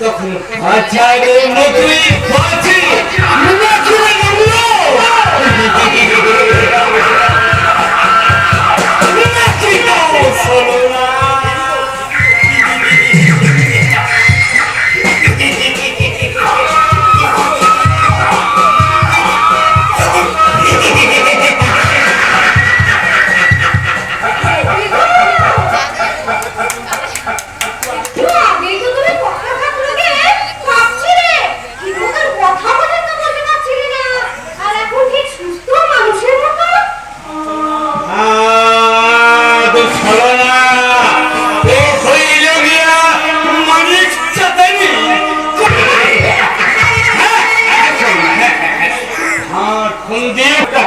তখন আচারের মতোই বাঁচি নাচুরে নামলো নাচি গাও সরলা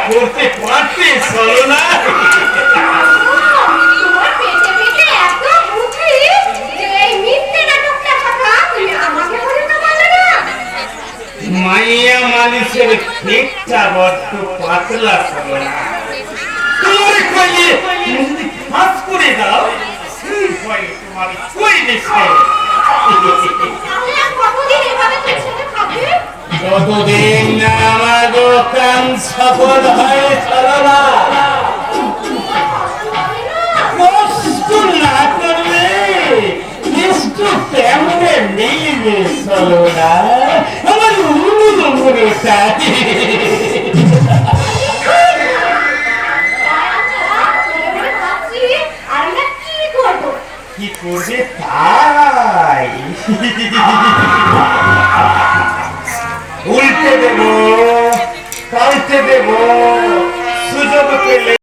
করতে পারতে চলো না তোমার পেটে পেটে এত বুদ্ধি যে এই মিথ্যে নাটকটা কথা তুমি আমাকে বলতে পারলে না মাইয়া মানুষের পেটটা বড্ড পাতলা চলো না তোমার কইলে হাত করে দাও সেই ভয়ে তোমার কই দিছে তাহলে আর কতদিন এভাবে তোর সাথে থাকবে যতদিন না আমার দোকান সফল হয় চলো না কষ্ট না করলে একটু কেমনে মিলবে চলো না আমার অনুরোধটা কি করবে তাই উল্টে দেবো পাল্টে দেবো সুযোগ পেলে